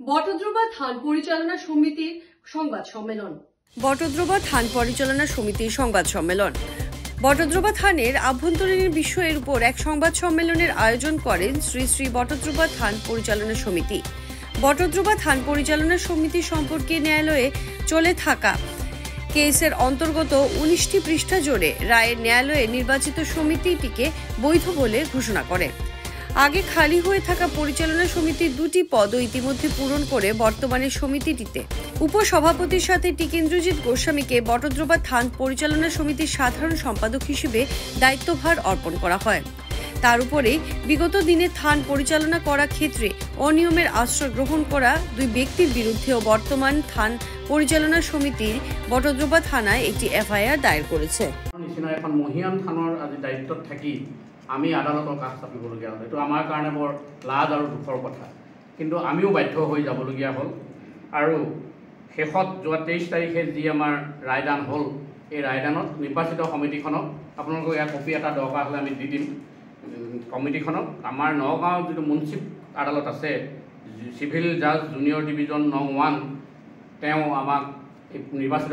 বটদ্রবা থান পরিচালনা সমিতির সংবাদ সম্মেলন। বটদ্রবা থান পরিচালনা সমিতির সংবাদ সম্মেলন। বটদ্রবা থানের আভ্যন্তরীণ বিষয়ের উপর এক সংবাদ সম্মেলনের আয়োজন করেন শ্রী শ্রী বটদ্রবা থান পরিচালনা সমিতি। বটদ্রবা থান পরিচালনা সমিতি সম্পর্কে ন্যায়ালয়ে চলে থাকা কেসের অন্তর্গত 19টি পৃষ্ঠা জুড়ে রায়ের ন্যায়ালয়ে নির্বাচিত সমিতিটিকে বৈধ বলে ঘোষণা করে। আগে খালি হয়ে থাকা পরিচালনা সমিতির 2টি পদও ইতিমধ্যে পূরণ করে বর্তমানে সমিতিটিতে উপসভাপতির সাথে টিকেন্দ্রজিৎ গোস্বামীকে বটদ্রবা থান পরিচালনা সমিতির সাধারণ সম্পাদক হিসেবে দায়িত্বভার অর্পণ করা হয়। তার উপরে বিগত দিনে থান পরিচালনা করা ক্ষেত্রে অনিয়মের আশ্রয় গ্রহণ করা 2 ব্যক্তির বিরুদ্ধেও বর্তমান থান পরিচালনা সমিতির বটদ্রবা থানায় একটি এফআইআর দায়ের করেছে। এখন মহিয়ান থানৰ আজি দায়িত্বত থাকি আমি আদালতৰ কাষ চাপিবলগীয়া হ'ল। এইটো আমাৰ কাৰণে বৰ লাজ আৰু দুখৰ কথা, কিন্তু আমিও বাধ্য হৈ যাবলগীয়া হ'ল। আৰু শেষত যোৱা 23 তাৰিখে যি আমাৰ ৰায়দান হ'ল, এই ৰায়দানত নিৰ্বাচিত সমিতিখনক আপোনালোকক ইয়াৰ কপি এটা দৰকাৰ হ'লে আমি দি দিম। কমিটিখনক আমাৰ নগাঁও যিটো মুন্সিপ আদালত আছে, চিভিল জাজ জুনিয়ৰ ডিভিজন নং 1, তেওঁ আমাক এই নিৰ্বাচিত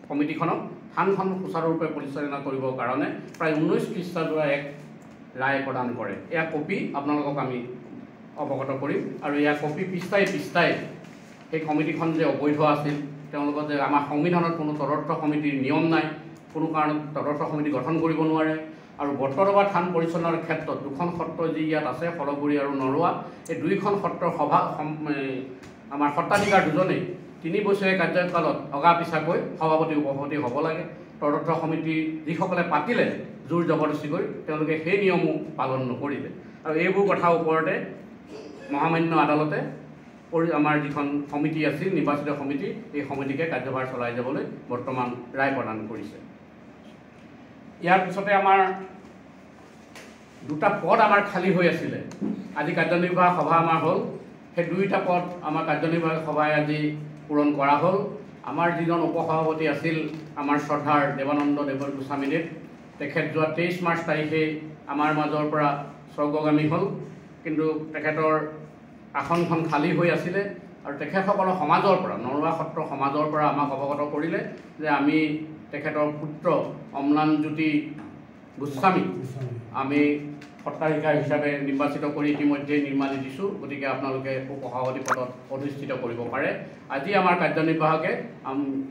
কমিটিখনক থানখন সুচাৰুৰূপে পৰিচালনা কৰিবৰ কাৰণে প্ৰায় 19 পৃষ্ঠাজোৰা এক ৰায় প্ৰদান কৰে। এয়া কপি আপোনালোকক আমি অৱগত কৰিম। আৰু ইয়াৰ কপি পৃষ্ঠাই সেই কমিটিখন যে অবৈধ আছিল, তেওঁলোকৰ যে আমাৰ সংবিধানত কোনো তদৰ্থ সমিতিৰ নিয়ম নাই, কোনো কাৰণত তদৰ্থ সমিতি গঠন কৰিব নোৱাৰে। আৰু বটদ্ৰবা থান পৰিচালনাৰ ক্ষেত্ৰত 2খন সত্ৰ যি ইয়াত আছে, ফলগুৰি আৰু নৰোৱা, এই 2খন সত্ৰৰ আমাৰ সত্ৰাধিকাৰ দুজনেই 3 বছৰীয়া কাৰ্যকালত অগা পিছাকৈ সভাপতি উপসভাপতি হ'ব লাগে। তদৰ্থ সমিতি যিসকলে পাতিলে জোৰ জবৰদস্তি কৰি, তেওঁলোকে সেই নিয়মো পালন নকৰিলে। আৰু এইবোৰ কথাৰ ওপৰতে মহামান্য আদালতে আমাৰ যিখন সমিতি আছিল নিৰ্বাচিত সমিতি, এই সমিতিকে কাৰ্যভাৰ চলাই যাবলৈ বৰ্তমান ৰায় প্ৰদান কৰিছে। ইয়াৰ পিছতে আমাৰ 2টা পদ আমাৰ খালী হৈ আছিলে। আজি কাৰ্যনিৰ্বাহক সভা আমাৰ হ'ল, সেই 2টা পদ আমাৰ কাৰ্যনিৰ্বাহক সভাই আজি পূৰণ কৰা হ'ল। আমাৰ যিজন উপসভাপতি আছিল আমাৰ শ্ৰদ্ধাৰ দেৱানন্দ দেৱৰ গোস্বামীদেৱ, তেখেত যোৱা 23 মাৰ্চ তাৰিখে আমাৰ মাজৰ পৰা স্বৰ্গগামী হ'ল। কিন্তু তেখেতৰ আসনখন খালী হৈ আছিলে আৰু তেখেতসকলৰ সমাজৰ পৰা, নৰোৱা সত্ৰ সমাজৰ পৰা আমাক অৱগত কৰিলে যে আমি তেখেতৰ পুত্ৰ অম্লানজ্যোতি গোস্বামী আমি সত্ৰাধিকাৰ হিচাপে নিৰ্বাচিত কৰি ইতিমধ্যে নিৰ্মালি দিছোঁ। গতিকে আপোনালোকে উপসভাপতি পদত অধিষ্ঠিত কৰিব পাৰে। আজি আমাৰ কাৰ্যনিৰ্বাহকে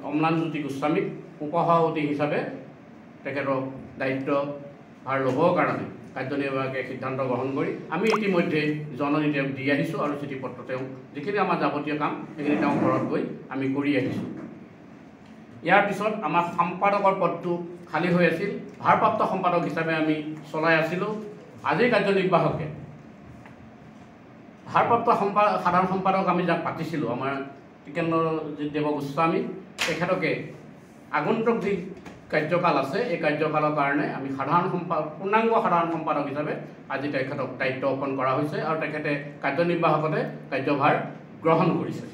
অম্লানজ্যোতি গোস্বামীক উপসভাপতি হিচাপে তেখেতক দায়িত্বভাৰ ল'বৰ কাৰণে কাৰ্যনিৰ্বাহকে সিদ্ধান্ত গ্ৰহণ কৰি আমি ইতিমধ্যে জননী তেওঁক দি আহিছোঁ আৰু চিঠিপত্ৰ তেওঁ যিখিনি আমাৰ যাৱতীয় কাম সেইখিনি তেওঁ ঘৰত গৈ আমি কৰি আহিছোঁ। ইয়াৰ পিছত আমাৰ সম্পাদকৰ পদটো খালী হৈ আছিল, ভাৰপ্ৰাপ্ত সম্পাদক হিচাপে আমি চলাই আছিলোঁ। আজিৰ কাৰ্যনিৰ্বাহকে ভাৰপ্ৰাপ্ত সাধাৰণ সম্পাদক আমি যাক পাতিছিলোঁ, আমাৰ টিকেন্দ্ৰজিৎ দেৱ গোস্বামী, তেখেতকে আগন্তুক যি কাৰ্যকাল আছে এই কাৰ্যকালৰ কাৰণে আমি পূৰ্ণাংগ সাধাৰণ সম্পাদক হিচাপে আজি তেখেতক দায়িত্ব অৰ্পণ কৰা হৈছে আৰু তেখেতে কাৰ্যনিৰ্বাহকতে কাৰ্যভাৰ গ্ৰহণ কৰিছে।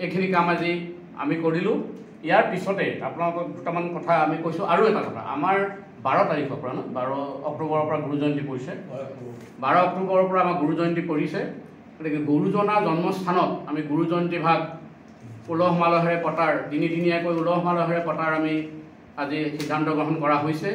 এইখিনি কাম আজি আমি কৰিলোঁ। ইয়াৰ পিছতে আপোনালোকক 2টামান কথা আমি কৈছোঁ। আৰু এটা কথা, আমাৰ 12 তাৰিখৰ পৰা 12 অক্টোবৰৰ পৰা গুৰু জয়ন্তী পৰিছে। 12 অক্টোবৰৰ পৰা আমাৰ গুৰু জয়ন্তী পৰিছে। গতিকে গুৰুজনাৰ জন্মস্থানত আমি গুৰু জয়ন্তী ভাগ উলহ মালহেৰে পতাৰ, 3দিনীয়াকৈ উলহ মালহেৰে পতাৰ আমি আজি সিদ্ধান্ত গ্ৰহণ কৰা হৈছে।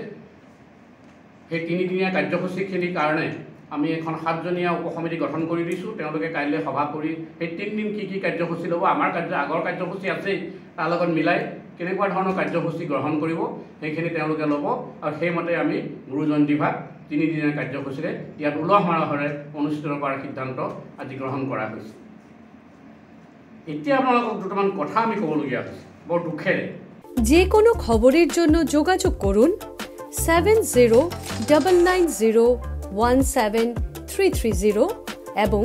সেই 3দিনীয়া কাৰ্যসূচীখিনিৰ কাৰণে আমি এখন 7জনীয়া উপসমিতি গঠন কৰি দিছোঁ। তেওঁলোকে কাইলৈ সভা কৰি সেই 3 দিন কি কাৰ্যসূচী ল'ব, আমাৰ আগৰ কাৰ্যসূচী আছেই, তাৰ লগত মিলাই কেনেকুৱা ধৰণৰ কাৰ্যসূচী গ্ৰহণ কৰিব সেইখিনি তেওঁলোকে ল'ব। আৰু সেইমতে আমি গুৰু জয়ন্তী ভাগ 3দিনীয়া কাৰ্যসূচীৰে ইয়াত উলহ মালহেৰে অনুষ্ঠিত কৰাৰ সিদ্ধান্ত আজি গ্ৰহণ কৰা হৈছে। এতিয়া আপোনালোকক 2টামান কথা আমি ক'বলগীয়া হৈছে বৰ দুখেৰে। যে কোনো খবৰেৰ জন্য যোগাযোগ কৰুন 7099017330 এবং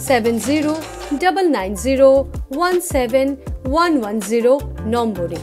7099017110 নম্বৰে।